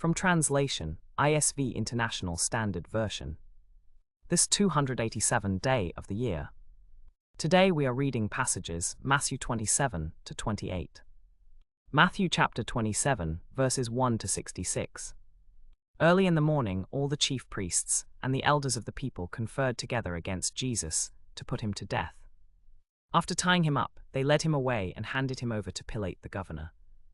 From translation, ISV International Standard Version. This 287th day of the year. Today we are reading passages Matthew 27 to 28. Matthew chapter 27, verses 1 to 66. Early in the morning, all the chief priests and the elders of the people conferred together against Jesus to put him to death. After tying him up, they led him away and handed him over to Pilate the governor.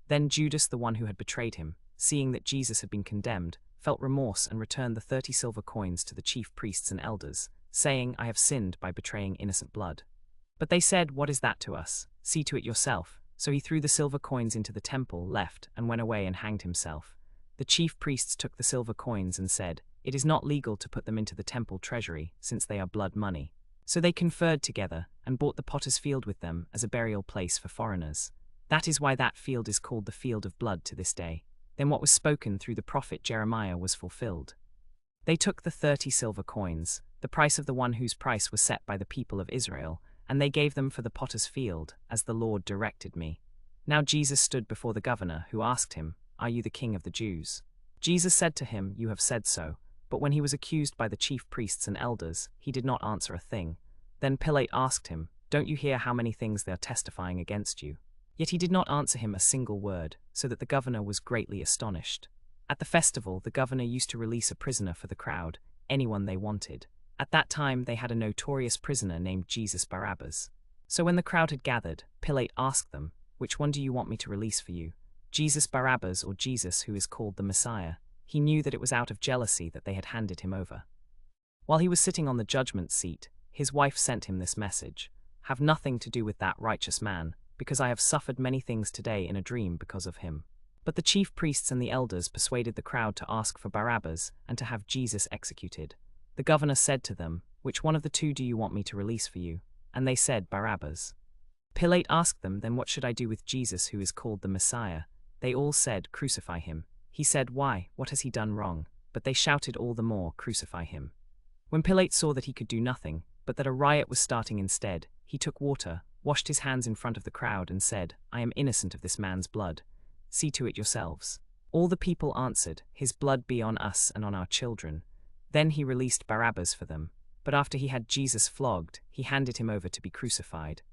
Then Judas, the one who had betrayed him, seeing that Jesus had been condemned, felt remorse and returned the 30 silver coins to the chief priests and elders, saying, "I have sinned by betraying innocent blood." But they said, "What is that to us? See to it yourself." So he threw the silver coins into the temple, left, and went away and hanged himself. The chief priests took the silver coins and said, "It is not legal to put them into the temple treasury, since they are blood money." So they conferred together and bought the potter's field with them as a burial place for foreigners. That is why that field is called the field of blood to this day. Then what was spoken through the prophet Jeremiah was fulfilled. They took the 30 silver coins, the price of the one whose price was set by the people of Israel, and they gave them for the potter's field, as the Lord directed me. Now Jesus stood before the governor, who asked him, "Are you the king of the Jews?" Jesus said to him, "You have said so." But when he was accused by the chief priests and elders, he did not answer a thing. Then Pilate asked him, "Don't you hear how many things they are testifying against you?" Yet he did not answer him a single word, so that the governor was greatly astonished. At the festival, the governor used to release a prisoner for the crowd, anyone they wanted. At that time, they had a notorious prisoner named Jesus Barabbas. So when the crowd had gathered, Pilate asked them, "Which one do you want me to release for you? Jesus Barabbas or Jesus who is called the Messiah?" He knew that it was out of jealousy that they had handed him over. While he was sitting on the judgment seat, his wife sent him this message: "Have nothing to do with that righteous man, because I have suffered many things today in a dream because of him." But the chief priests and the elders persuaded the crowd to ask for Barabbas and to have Jesus executed. The governor said to them, "Which one of the two do you want me to release for you?" And they said, "Barabbas." Pilate asked them, "Then what should I do with Jesus who is called the Messiah?" They all said, "Crucify him." He said, "Why? What has he done wrong?" But they shouted all the more, "Crucify him." When Pilate saw that he could do nothing, but that a riot was starting instead, he took water, washed his hands in front of the crowd, and said, "I am innocent of this man's blood. See to it yourselves." All the people answered, "His blood be on us and on our children." Then he released Barabbas for them, but after he had Jesus flogged, he handed him over to be crucified.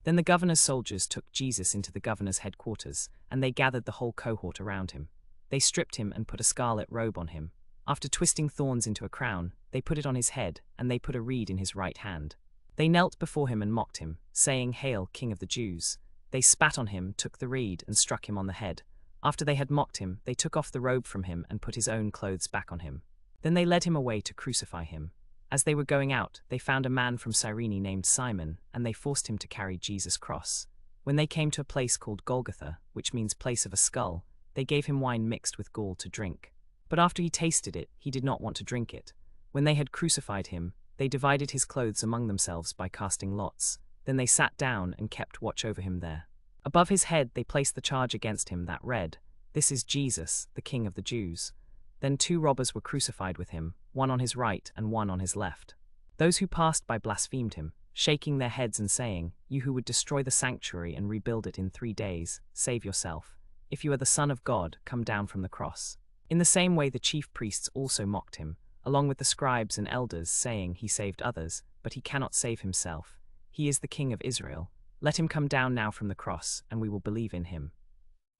Then the governor's soldiers took Jesus into the governor's headquarters, and they gathered the whole cohort around him. They stripped him and put a scarlet robe on him. After twisting thorns into a crown, they put it on his head, and they put a reed in his right hand. They knelt before him and mocked him, saying, "Hail, King of the Jews." They spat on him, took the reed, and struck him on the head. After they had mocked him, they took off the robe from him and put his own clothes back on him. Then they led him away to crucify him. As they were going out, they found a man from Cyrene named Simon, and they forced him to carry Jesus' cross. When they came to a place called Golgotha, which means place of a skull, they gave him wine mixed with gall to drink. But after he tasted it, he did not want to drink it. When they had crucified him, they divided his clothes among themselves by casting lots. Then they sat down and kept watch over him there. Above his head they placed the charge against him that read, "This is Jesus, the King of the Jews." Then 2 robbers were crucified with him, one on his right and one on his left. Those who passed by blasphemed him, shaking their heads and saying, "You who would destroy the sanctuary and rebuild it in 3 days, save yourself. If you are the Son of God, come down from the cross." In the same way the chief priests also mocked him, along with the scribes and elders, saying, "He saved others, but he cannot save himself. He is the King of Israel. Let him come down now from the cross, and we will believe in him.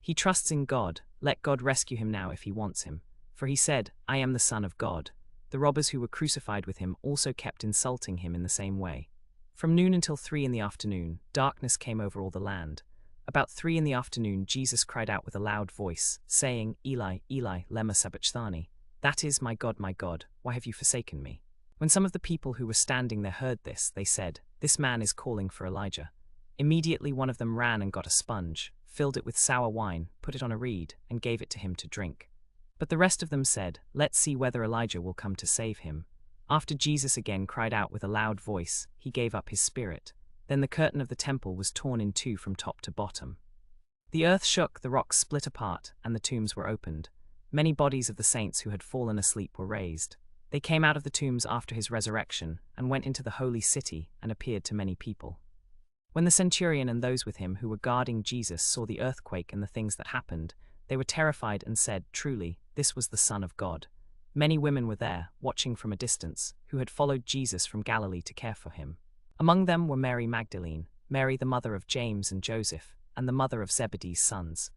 He trusts in God. Let God rescue him now if he wants him. For he said, 'I am the Son of God.'" The robbers who were crucified with him also kept insulting him in the same way. From noon until 3 in the afternoon, darkness came over all the land. About 3 in the afternoon, Jesus cried out with a loud voice, saying, "Eli, Eli, lema sabachthani?" That is, my God, why have you forsaken me?" When some of the people who were standing there heard this, they said, "This man is calling for Elijah." Immediately one of them ran and got a sponge, filled it with sour wine, put it on a reed, and gave it to him to drink. But the rest of them said, "Let's see whether Elijah will come to save him." After Jesus again cried out with a loud voice, he gave up his spirit. Then the curtain of the temple was torn in 2 from top to bottom. The earth shook, the rocks split apart, and the tombs were opened. Many bodies of the saints who had fallen asleep were raised. They came out of the tombs after his resurrection, and went into the holy city, and appeared to many people. When the centurion and those with him who were guarding Jesus saw the earthquake and the things that happened, they were terrified and said, "Truly, this was the Son of God. Many women were there, watching from a distance, who had followed Jesus from Galilee to care for him. Among them were Mary Magdalene, Mary the mother of James and Joseph, and the mother of Zebedee's sons.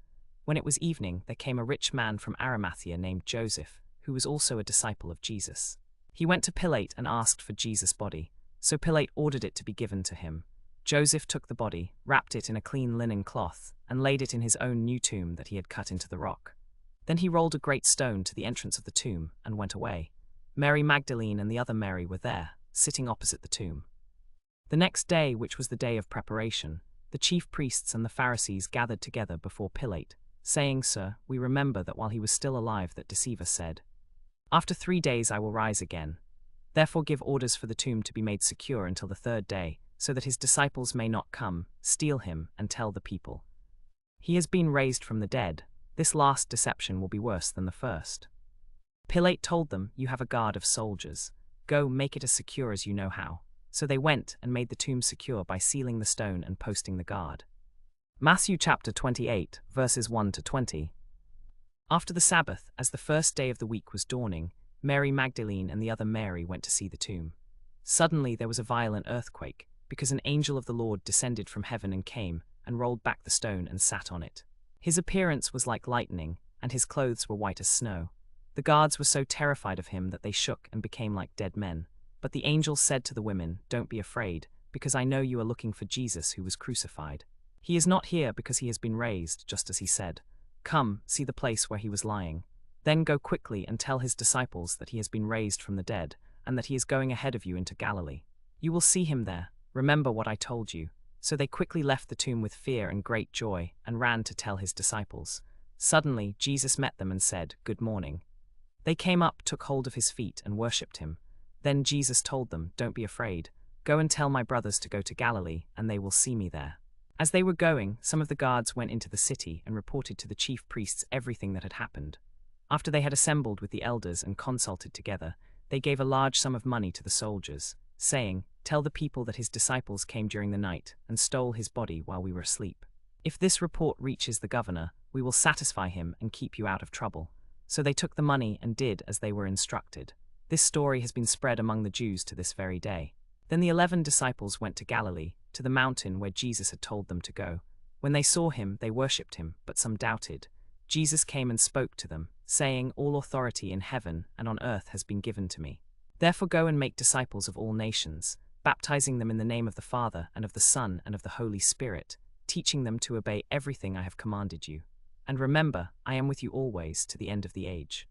When it was evening, there came a rich man from Arimathea named Joseph, who was also a disciple of Jesus. He went to Pilate and asked for Jesus' body, so Pilate ordered it to be given to him. Joseph took the body, wrapped it in a clean linen cloth, and laid it in his own new tomb that he had cut into the rock. Then he rolled a great stone to the entrance of the tomb and went away. Mary Magdalene and the other Mary were there, sitting opposite the tomb. The next day, which was the day of preparation, the chief priests and the Pharisees gathered together before Pilate, saying, "Sir, we remember that while he was still alive that deceiver said, 'After 3 days I will rise again.' Therefore give orders for the tomb to be made secure until the 3rd day, so that his disciples may not come, steal him, and tell the people, 'He has been raised from the dead.' This last deception will be worse than the first." Pilate told them, "You have a guard of soldiers. Go, make it as secure as you know how." So they went and made the tomb secure by sealing the stone and posting the guard. Matthew chapter 28, verses 1 to 20. After the Sabbath, as the first day of the week was dawning, Mary Magdalene and the other Mary went to see the tomb. Suddenly there was a violent earthquake, because an angel of the Lord descended from heaven and came, and rolled back the stone and sat on it. His appearance was like lightning, and his clothes were white as snow. The guards were so terrified of him that they shook and became like dead men. But the angel said to the women, "Don't be afraid, because I know you are looking for Jesus who was crucified. He is not here because he has been raised, just as he said. Come, see the place where he was lying. Then go quickly and tell his disciples that he has been raised from the dead, and that he is going ahead of you into Galilee. You will see him there. Remember what I told you." So they quickly left the tomb with fear and great joy, and ran to tell his disciples. Suddenly Jesus met them and said, "Good morning." They came up, took hold of his feet, and worshipped him. Then Jesus told them, "Don't be afraid. Go and tell my brothers to go to Galilee, and they will see me there." As they were going, some of the guards went into the city and reported to the chief priests everything that had happened. After they had assembled with the elders and consulted together, they gave a large sum of money to the soldiers, saying, "Tell the people that his disciples came during the night and stole his body while we were asleep. If this report reaches the governor, we will satisfy him and keep you out of trouble." So they took the money and did as they were instructed. This story has been spread among the Jews to this very day. Then the 11 disciples went to Galilee, to the mountain where Jesus had told them to go. When they saw him, they worshipped him, but some doubted. Jesus came and spoke to them, saying, "All authority in heaven and on earth has been given to me. Therefore go and make disciples of all nations, baptizing them in the name of the Father and of the Son and of the Holy Spirit, teaching them to obey everything I have commanded you. And remember, I am with you always to the end of the age."